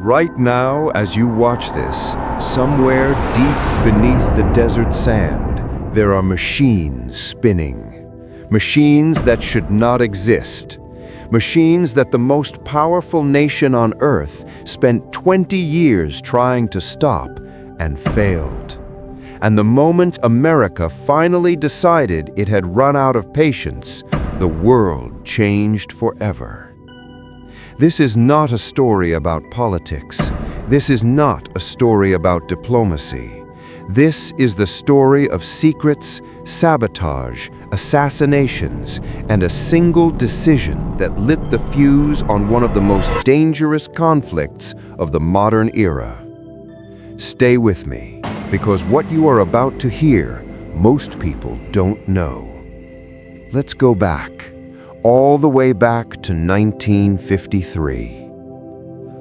Right now, as you watch this, somewhere deep beneath the desert sand, there are machines spinning. Machines that should not exist. Machines that the most powerful nation on Earth spent 20 years trying to stop and failed. And the moment America finally decided it had run out of patience, the world changed forever. This is not a story about politics. This is not a story about diplomacy. This is the story of secrets, sabotage, assassinations, and a single decision that lit the fuse on one of the most dangerous conflicts of the modern era. Stay with me, because what you are about to hear, most people don't know. Let's go back, all the way back to 1953.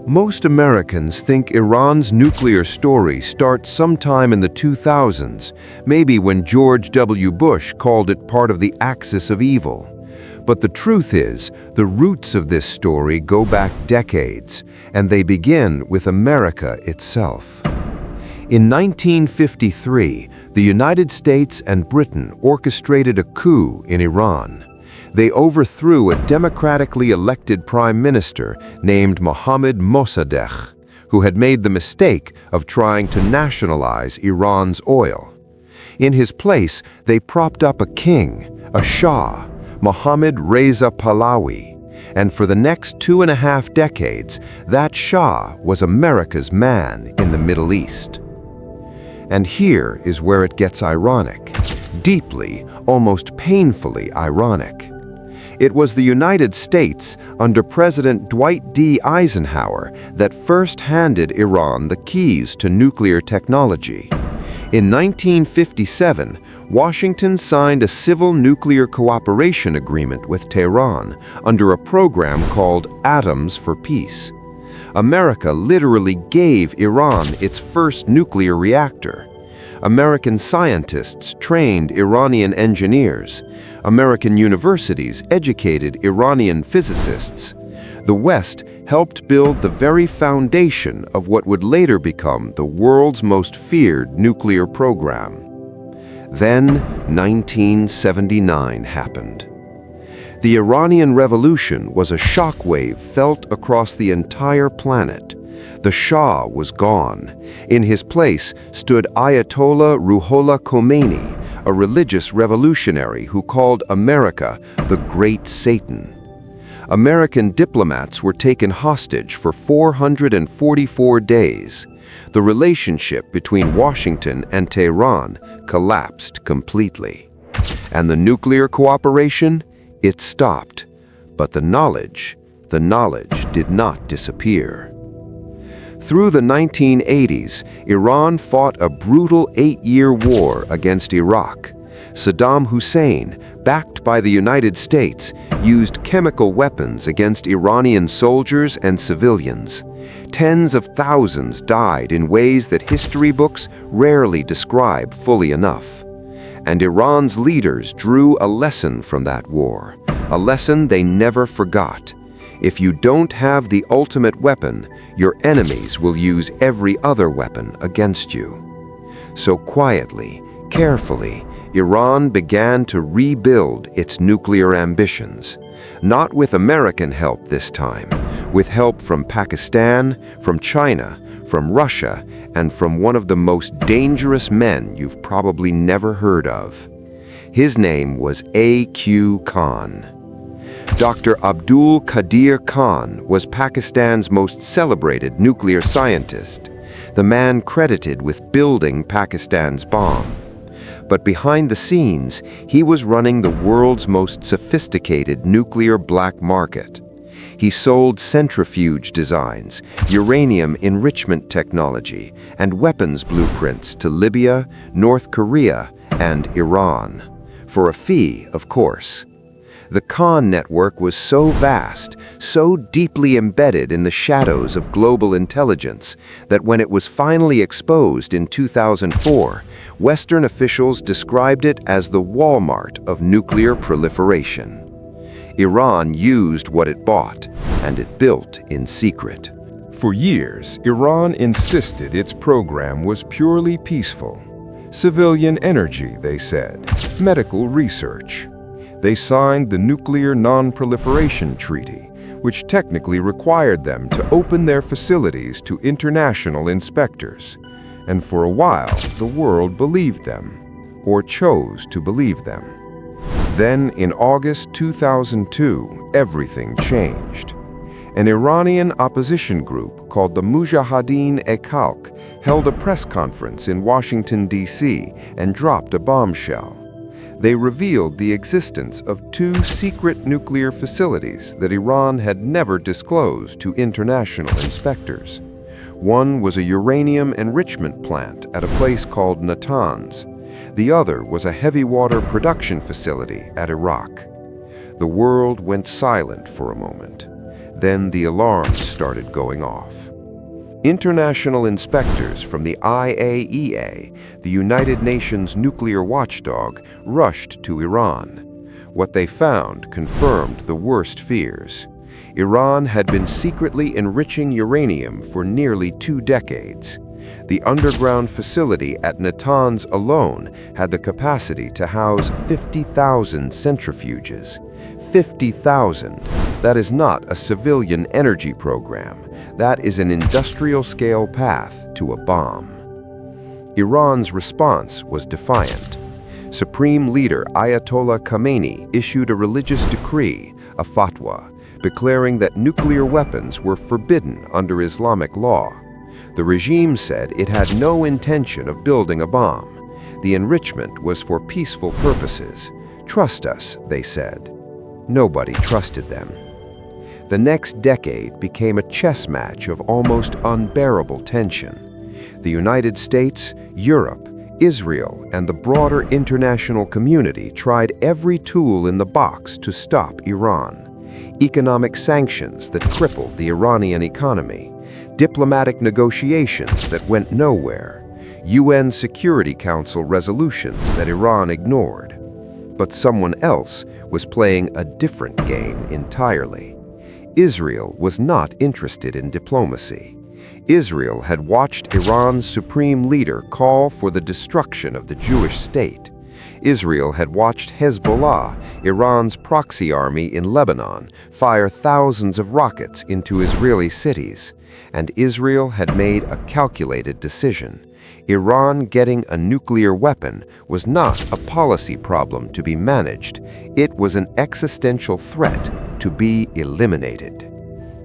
Most Americans think Iran's nuclear story starts sometime in the 2000s, maybe when George W. Bush called it part of the axis of evil. But the truth is, the roots of this story go back decades, and they begin with America itself. In 1953, the United States and Britain orchestrated a coup in Iran. They overthrew a democratically elected prime minister named Mohammad Mossadegh, who had made the mistake of trying to nationalize Iran's oil. In his place, they propped up a king, a Shah, Mohammad Reza Pahlavi, and for the next 2.5 decades, that Shah was America's man in the Middle East. And here is where it gets ironic, deeply, almost painfully ironic. It was the United States, under President Dwight D. Eisenhower, that first handed Iran the keys to nuclear technology. In 1957, Washington signed a civil nuclear cooperation agreement with Tehran under a program called Atoms for Peace. America literally gave Iran its first nuclear reactor. American scientists trained Iranian engineers. American universities educated Iranian physicists. The West helped build the very foundation of what would later become the world's most feared nuclear program. Then 1979 happened. The Iranian Revolution was a shockwave felt across the entire planet. The Shah was gone. In his place stood Ayatollah Ruhollah Khomeini, a religious revolutionary who called America the Great Satan. American diplomats were taken hostage for 444 days. The relationship between Washington and Tehran collapsed completely. And the nuclear cooperation? It stopped. But the knowledge did not disappear. Through the 1980s, Iran fought a brutal 8-year war against Iraq. Saddam Hussein, backed by the United States, used chemical weapons against Iranian soldiers and civilians. Tens of thousands died in ways that history books rarely describe fully enough. And Iran's leaders drew a lesson from that war, a lesson they never forgot. If you don't have the ultimate weapon, your enemies will use every other weapon against you. So quietly, carefully, Iran began to rebuild its nuclear ambitions. Not with American help this time, with help from Pakistan, from China, from Russia, and from one of the most dangerous men you've probably never heard of. His name was A.Q. Khan. Dr. Abdul Qadir Khan was Pakistan's most celebrated nuclear scientist, the man credited with building Pakistan's bomb. But behind the scenes, he was running the world's most sophisticated nuclear black market. He sold centrifuge designs, uranium enrichment technology, and weapons blueprints to Libya, North Korea, and Iran. For a fee, of course. The Khan network was so vast, so deeply embedded in the shadows of global intelligence, that when it was finally exposed in 2004, Western officials described it as the Walmart of nuclear proliferation. Iran used what it bought, and it built in secret. For years, Iran insisted its program was purely peaceful. Civilian energy, they said, medical research. They signed the Nuclear Non-Proliferation Treaty, which technically required them to open their facilities to international inspectors. And for a while, the world believed them, or chose to believe them. Then, in August 2002, everything changed. An Iranian opposition group called the Mujahideen-e-Khalq held a press conference in Washington, D.C., and dropped a bombshell. They revealed the existence of 2 secret nuclear facilities that Iran had never disclosed to international inspectors. One was a uranium enrichment plant at a place called Natanz. The other was a heavy water production facility at Iraq. The world went silent for a moment. Then the alarms started going off. International inspectors from the IAEA, the United Nations nuclear watchdog, rushed to Iran. What they found confirmed the worst fears. Iran had been secretly enriching uranium for nearly 2 decades. The underground facility at Natanz alone had the capacity to house 50,000 centrifuges. 50,000. That is not a civilian energy program. That is an industrial-scale path to a bomb. Iran's response was defiant. Supreme Leader Ayatollah Khamenei issued a religious decree, a fatwa, declaring that nuclear weapons were forbidden under Islamic law. The regime said it had no intention of building a bomb. The enrichment was for peaceful purposes. Trust us, they said. Nobody trusted them. The next decade became a chess match of almost unbearable tension. The United States, Europe, Israel, and the broader international community tried every tool in the box to stop Iran. Economic sanctions that crippled the Iranian economy, diplomatic negotiations that went nowhere, UN Security Council resolutions that Iran ignored. But someone else was playing a different game entirely. Israel was not interested in diplomacy. Israel had watched Iran's supreme leader call for the destruction of the Jewish state. Israel had watched Hezbollah, Iran's proxy army in Lebanon, fire thousands of rockets into Israeli cities. And Israel had made a calculated decision. Iran getting a nuclear weapon was not a policy problem to be managed. It was an existential threat to be eliminated.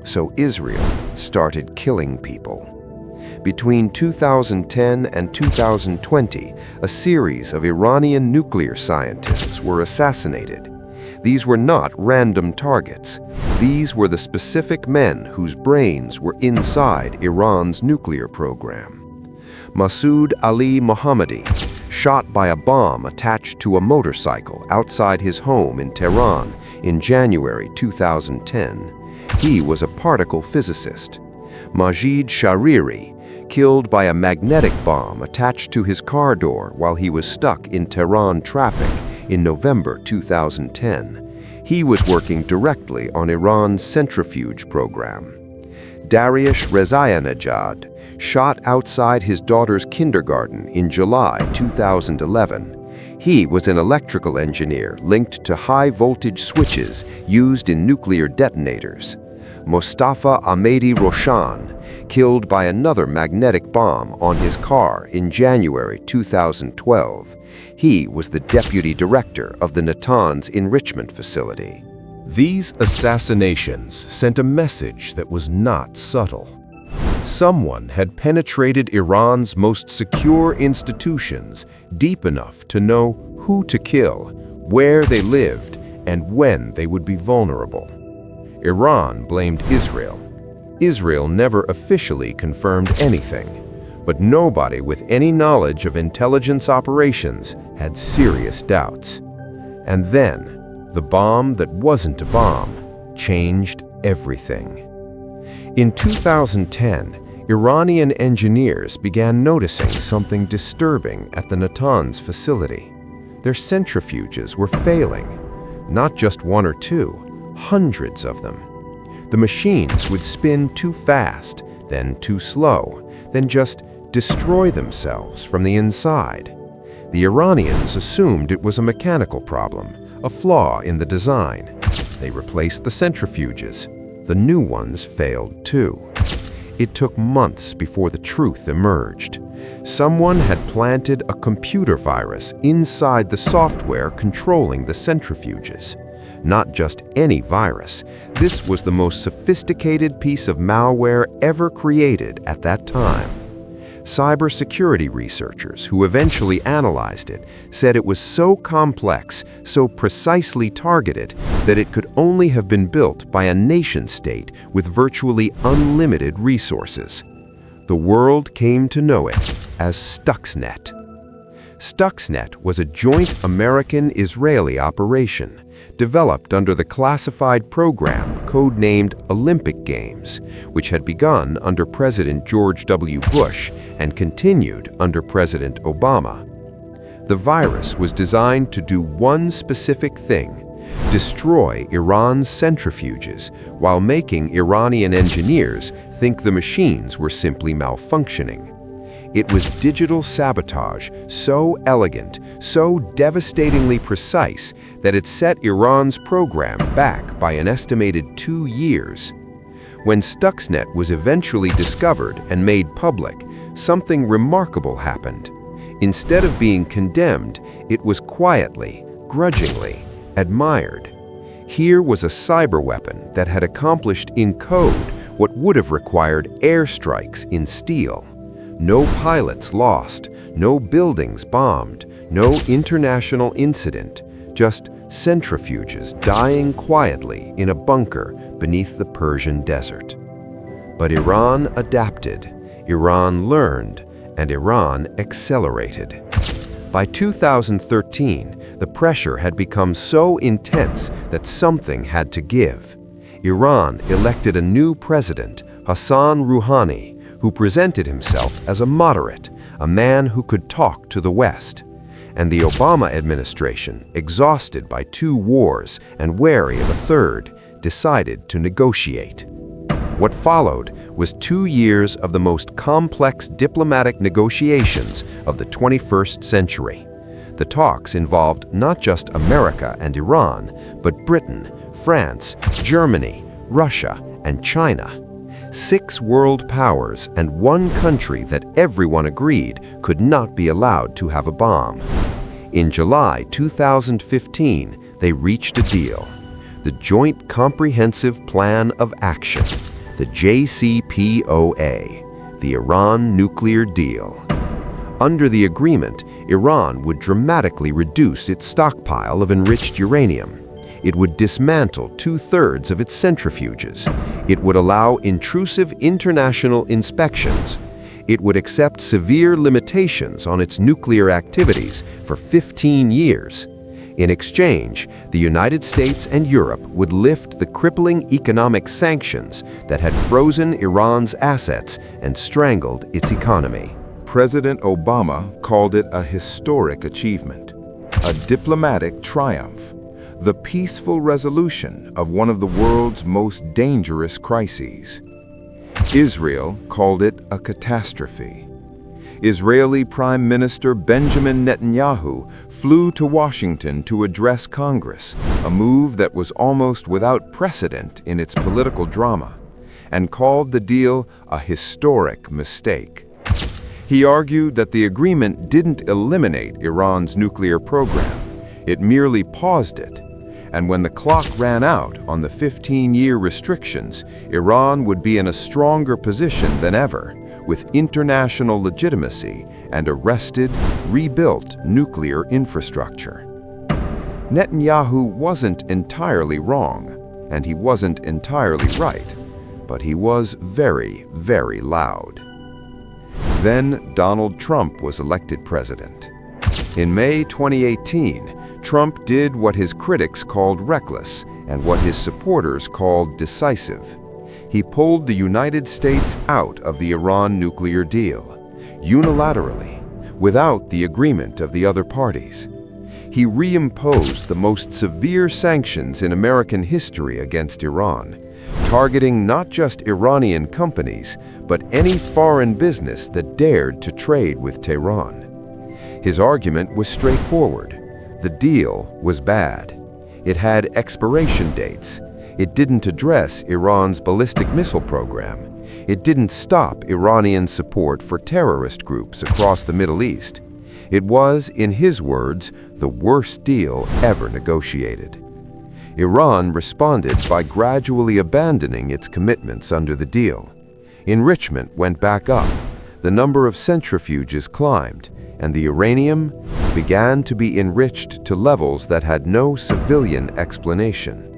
So Israel started killing people. Between 2010 and 2020, a series of Iranian nuclear scientists were assassinated. These were not random targets. These were the specific men whose brains were inside Iran's nuclear program. Masoud Ali Mohammadi, shot by a bomb attached to a motorcycle outside his home in Tehran in January 2010. He was a particle physicist. Majid Shariri, killed by a magnetic bomb attached to his car door while he was stuck in Tehran traffic in November 2010. He was working directly on Iran's centrifuge program. Dariush Rezaianejad, shot outside his daughter's kindergarten in July 2011. He was an electrical engineer linked to high-voltage switches used in nuclear detonators. Mostafa Ahmadi Roshan, killed by another magnetic bomb on his car in January 2012. He was the deputy director of the Natanz enrichment facility. These assassinations sent a message that was not subtle. Someone had penetrated Iran's most secure institutions deep enough to know who to kill, where they lived, and when they would be vulnerable. Iran blamed Israel. Israel never officially confirmed anything, but nobody with any knowledge of intelligence operations had serious doubts. And then, the bomb that wasn't a bomb changed everything. In 2010, Iranian engineers began noticing something disturbing at the Natanz facility. Their centrifuges were failing. Not just one or two, hundreds of them. The machines would spin too fast, then too slow, then just destroy themselves from the inside. The Iranians assumed it was a mechanical problem, a flaw in the design. They replaced the centrifuges. The new ones failed too. It took months before the truth emerged. Someone had planted a computer virus inside the software controlling the centrifuges. Not just any virus. This was the most sophisticated piece of malware ever created at that time. Cybersecurity researchers who eventually analyzed it said it was so complex, so precisely targeted, that it could only have been built by a nation-state with virtually unlimited resources. The world came to know it as Stuxnet. Stuxnet was a joint American-Israeli operation, developed under the classified program codenamed Olympic Games, which had begun under President George W. Bush and continued under President Obama. The virus was designed to do one specific thing: destroy Iran's centrifuges while making Iranian engineers think the machines were simply malfunctioning. It was digital sabotage, so elegant, so devastatingly precise, that it set Iran's program back by an estimated 2 years. When Stuxnet was eventually discovered and made public, something remarkable happened. Instead of being condemned, it was quietly, grudgingly, admired. Here was a cyber weapon that had accomplished in code what would have required airstrikes in steel. No pilots lost, no buildings bombed, no international incident, just centrifuges dying quietly in a bunker beneath the Persian desert. But Iran adapted, Iran learned, and Iran accelerated. By 2013, the pressure had become so intense that something had to give. Iran elected a new president, Hassan Rouhani, who presented himself as a moderate, a man who could talk to the West. And the Obama administration, exhausted by 2 wars and wary of a third, decided to negotiate. What followed was 2 years of the most complex diplomatic negotiations of the 21st century. The talks involved not just America and Iran, but Britain, France, Germany, Russia, and China. 6 world powers and 1 country that everyone agreed could not be allowed to have a bomb. In July 2015, they reached a deal: the Joint Comprehensive Plan of Action, the JCPOA, the Iran Nuclear Deal. Under the agreement, Iran would dramatically reduce its stockpile of enriched uranium. It would dismantle 2/3 of its centrifuges. It would allow intrusive international inspections. It would accept severe limitations on its nuclear activities for 15 years. In exchange, the United States and Europe would lift the crippling economic sanctions that had frozen Iran's assets and strangled its economy. President Obama called it a historic achievement, a diplomatic triumph, the peaceful resolution of one of the world's most dangerous crises. Israel called it a catastrophe. Israeli Prime Minister Benjamin Netanyahu flew to Washington to address Congress, a move that was almost without precedent in its political drama, and called the deal a historic mistake. He argued that the agreement didn't eliminate Iran's nuclear program, it merely paused it. And when the clock ran out on the 15-year restrictions, Iran would be in a stronger position than ever, with international legitimacy and a rested, rebuilt nuclear infrastructure. Netanyahu wasn't entirely wrong, and he wasn't entirely right, but he was very, very loud. Then Donald Trump was elected president. In May 2018, Trump did what his critics called reckless and what his supporters called decisive. He pulled the United States out of the Iran nuclear deal, unilaterally, without the agreement of the other parties. He reimposed the most severe sanctions in American history against Iran, targeting not just Iranian companies, but any foreign business that dared to trade with Tehran. His argument was straightforward. The deal was bad. It had expiration dates. It didn't address Iran's ballistic missile program. It didn't stop Iranian support for terrorist groups across the Middle East. It was, in his words, the worst deal ever negotiated. Iran responded by gradually abandoning its commitments under the deal. Enrichment went back up, the number of centrifuges climbed, and the uranium began to be enriched to levels that had no civilian explanation.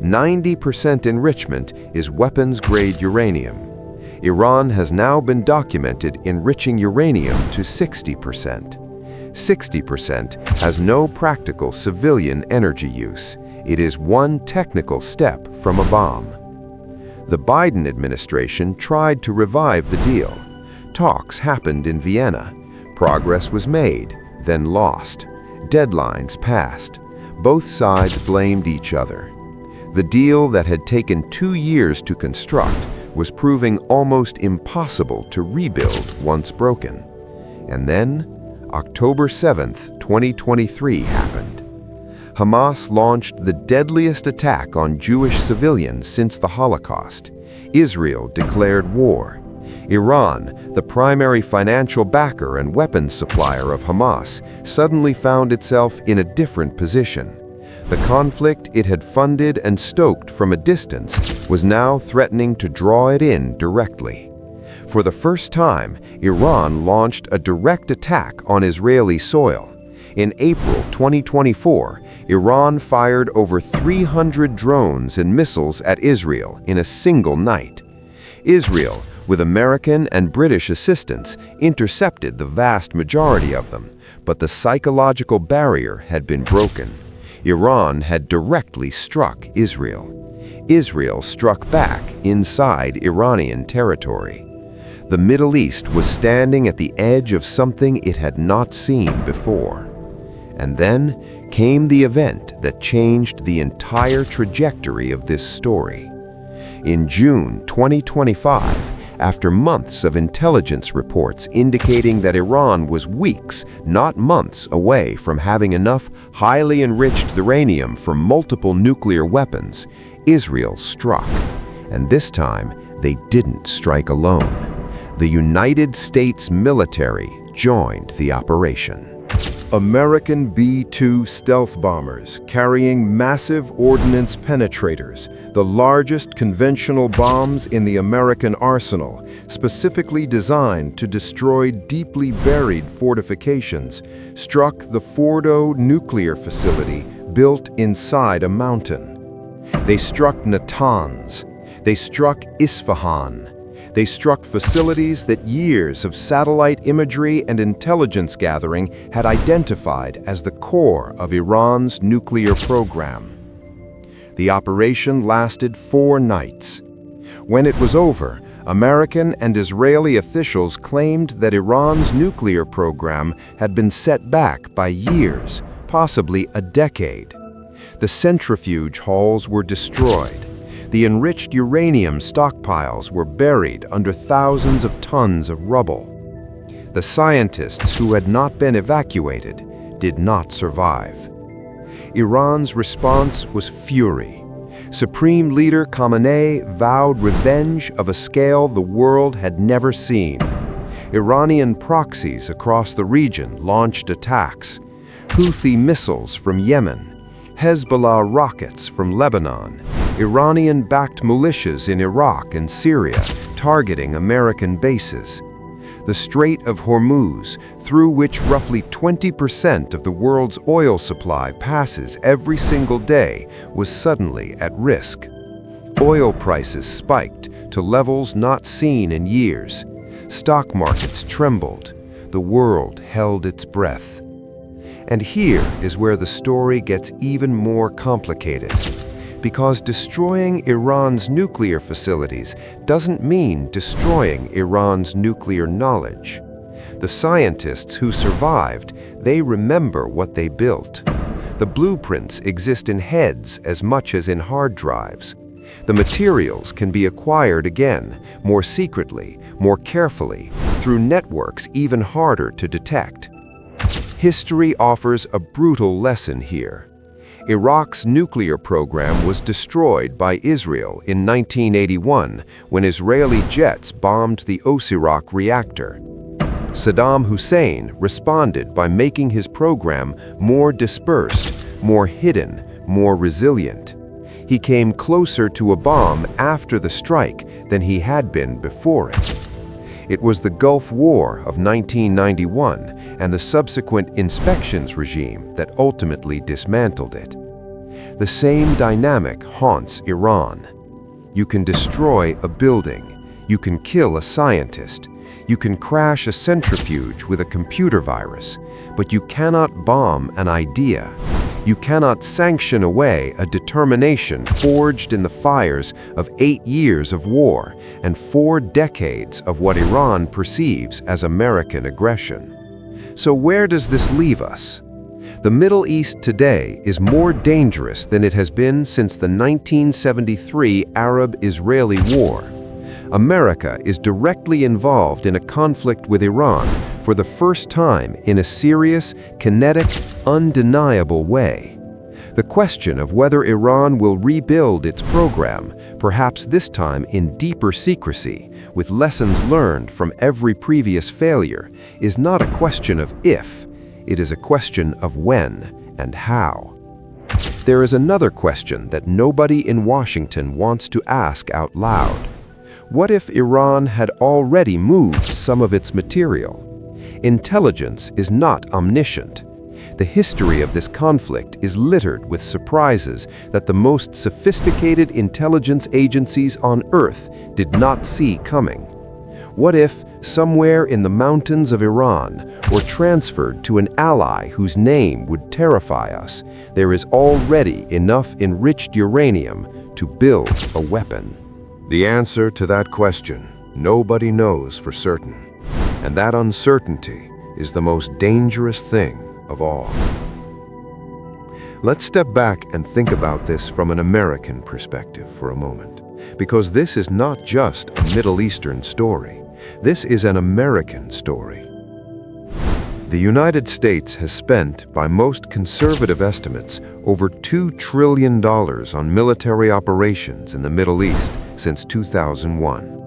90% enrichment is weapons-grade uranium. Iran has now been documented enriching uranium to 60%. 60% has no practical civilian energy use. It is one technical step from a bomb. The Biden administration tried to revive the deal. Talks happened in Vienna. Progress was made, then lost. Deadlines passed. Both sides blamed each other. The deal that had taken 2 years to construct was proving almost impossible to rebuild once broken. And then, October 7th, 2023 happened. Hamas launched the deadliest attack on Jewish civilians since the Holocaust. Israel declared war. Iran, the primary financial backer and weapons supplier of Hamas, suddenly found itself in a different position. The conflict it had funded and stoked from a distance was now threatening to draw it in directly. For the first time, Iran launched a direct attack on Israeli soil. In April 2024, Iran fired over 300 drones and missiles at Israel in a single night. Israel, with American and British assistance, intercepted the vast majority of them, but the psychological barrier had been broken. Iran had directly struck Israel. Israel struck back inside Iranian territory. The Middle East was standing at the edge of something it had not seen before. And then came the event that changed the entire trajectory of this story. In June 2025, after months of intelligence reports indicating that Iran was weeks, not months, away from having enough highly enriched uranium for multiple nuclear weapons, Israel struck. And this time, they didn't strike alone. The United States military joined the operation. American B-2 stealth bombers carrying massive ordnance penetrators, the largest conventional bombs in the American arsenal, specifically designed to destroy deeply buried fortifications, struck the Fordo nuclear facility built inside a mountain. They struck Natanz. They struck Isfahan. They struck facilities that years of satellite imagery and intelligence gathering had identified as the core of Iran's nuclear program. The operation lasted 4 nights. When it was over, American and Israeli officials claimed that Iran's nuclear program had been set back by years, possibly a decade. The centrifuge halls were destroyed. The enriched uranium stockpiles were buried under thousands of tons of rubble. The scientists who had not been evacuated did not survive. Iran's response was fury. Supreme Leader Khamenei vowed revenge of a scale the world had never seen. Iranian proxies across the region launched attacks. Houthi missiles from Yemen, Hezbollah rockets from Lebanon, Iranian-backed militias in Iraq and Syria targeting American bases. The Strait of Hormuz, through which roughly 20% of the world's oil supply passes every single day, was suddenly at risk. Oil prices spiked to levels not seen in years. Stock markets trembled. The world held its breath. And here is where the story gets even more complicated. Because destroying Iran's nuclear facilities doesn't mean destroying Iran's nuclear knowledge. The scientists who survived, they remember what they built. The blueprints exist in heads as much as in hard drives. The materials can be acquired again, more secretly, more carefully, through networks even harder to detect. History offers a brutal lesson here. Iraq's nuclear program was destroyed by Israel in 1981 when Israeli jets bombed the Osirak reactor. Saddam Hussein responded by making his program more dispersed, more hidden, more resilient. He came closer to a bomb after the strike than he had been before it. It was the Gulf War of 1991 and the subsequent inspections regime that ultimately dismantled it. The same dynamic haunts Iran. You can destroy a building, you can kill a scientist, you can crash a centrifuge with a computer virus, but you cannot bomb an idea. You cannot sanction away a determination forged in the fires of 8 years of war and 4 decades of what Iran perceives as American aggression. So where does this leave us? The Middle East today is more dangerous than it has been since the 1973 Arab-Israeli War. America is directly involved in a conflict with Iran for the first time in a serious, kinetic, undeniable way. The question of whether Iran will rebuild its program, perhaps this time in deeper secrecy, with lessons learned from every previous failure, is not a question of if, it is a question of when and how. There is another question that nobody in Washington wants to ask out loud. What if Iran had already moved some of its material? Intelligence is not omniscient. The history of this conflict is littered with surprises that the most sophisticated intelligence agencies on Earth did not see coming. What if, somewhere in the mountains of Iran, or transferred to an ally whose name would terrify us, there is already enough enriched uranium to build a weapon? The answer to that question, nobody knows for certain. And that uncertainty is the most dangerous thing of all. Let's step back and think about this from an American perspective for a moment, because this is not just a Middle Eastern story. This is an American story. The United States has spent, by most conservative estimates, over $2 trillion on military operations in the Middle East since 2001.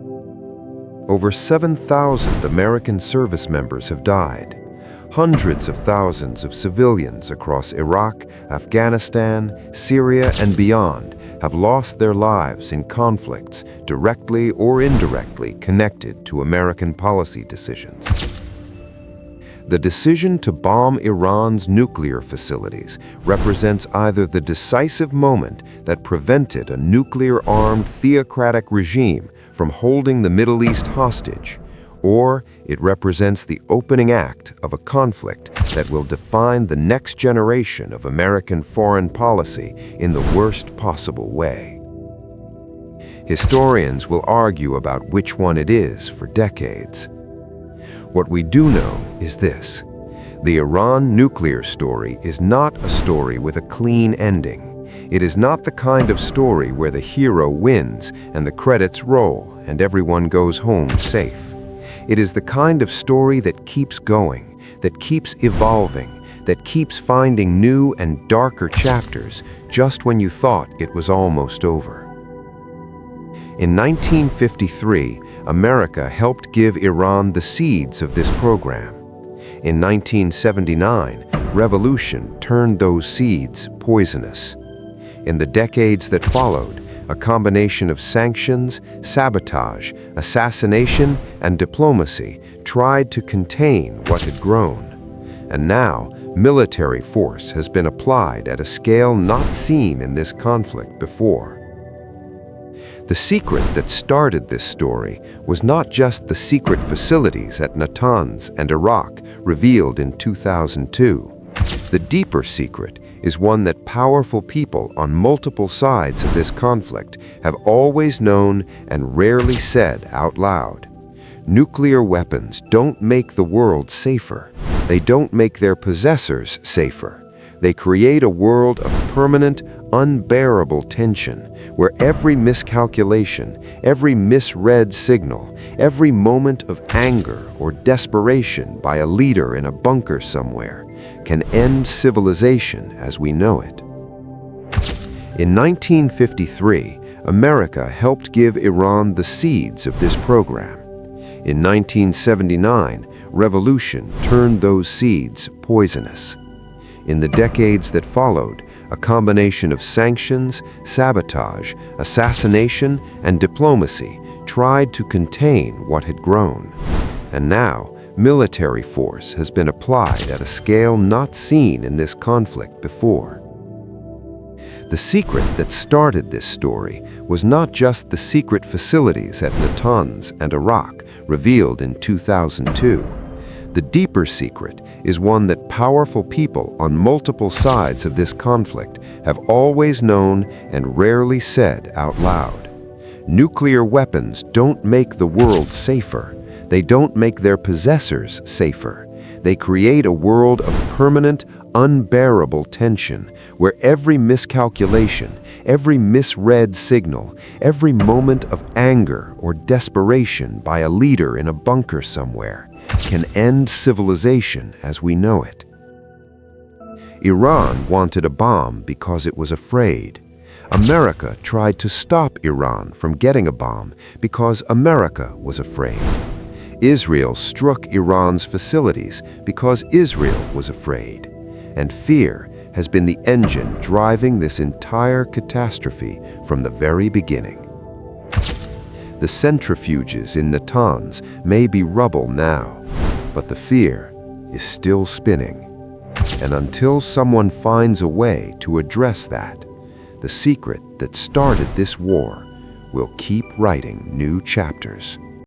Over 7,000 American service members have died. Hundreds of thousands of civilians across Iraq, Afghanistan, Syria, and beyond have lost their lives in conflicts directly or indirectly connected to American policy decisions. The decision to bomb Iran's nuclear facilities represents either the decisive moment that prevented a nuclear-armed theocratic regime from holding the Middle East hostage, or it represents the opening act of a conflict that will define the next generation of American foreign policy in the worst possible way. Historians will argue about which one it is for decades. What we do know is this: the Iran nuclear story is not a story with a clean ending. It is not the kind of story where the hero wins and the credits roll and everyone goes home safe. It is the kind of story that keeps going, that keeps evolving, that keeps finding new and darker chapters just when you thought it was almost over. In 1953, America helped give Iran the seeds of this program. In 1979, revolution turned those seeds poisonous. In the decades that followed, a combination of sanctions, sabotage, assassination, and diplomacy tried to contain what had grown. And now, military force has been applied at a scale not seen in this conflict before. The secret that started this story was not just the secret facilities at Natanz and Iraq revealed in 2002. The deeper secret is one that powerful people on multiple sides of this conflict have always known and rarely said out loud. Nuclear weapons don't make the world safer. They don't make their possessors safer. They create a world of permanent, unbearable tension, where every miscalculation, every misread signal, every moment of anger or desperation by a leader in a bunker somewhere can end civilization as we know it. In 1953, America helped give Iran the seeds of this program. In 1979, revolution turned those seeds poisonous. In the decades that followed, a combination of sanctions, sabotage, assassination, and diplomacy tried to contain what had grown. And now, military force has been applied at a scale not seen in this conflict before. The secret that started this story was not just the secret facilities at Natanz and Iraq, revealed in 2002. The deeper secret is one that powerful people on multiple sides of this conflict have always known and rarely said out loud. Nuclear weapons don't make the world safer. They don't make their possessors safer. They create a world of permanent, unbearable tension, where every miscalculation, every misread signal, every moment of anger or desperation by a leader in a bunker somewhere can end civilization as we know it. Iran wanted a bomb because it was afraid. America tried to stop Iran from getting a bomb because America was afraid. Israel struck Iran's facilities because Israel was afraid. And fear has been the engine driving this entire catastrophe from the very beginning. The centrifuges in Natanz may be rubble now, but the fear is still spinning. And until someone finds a way to address that, the secret that started this war will keep writing new chapters.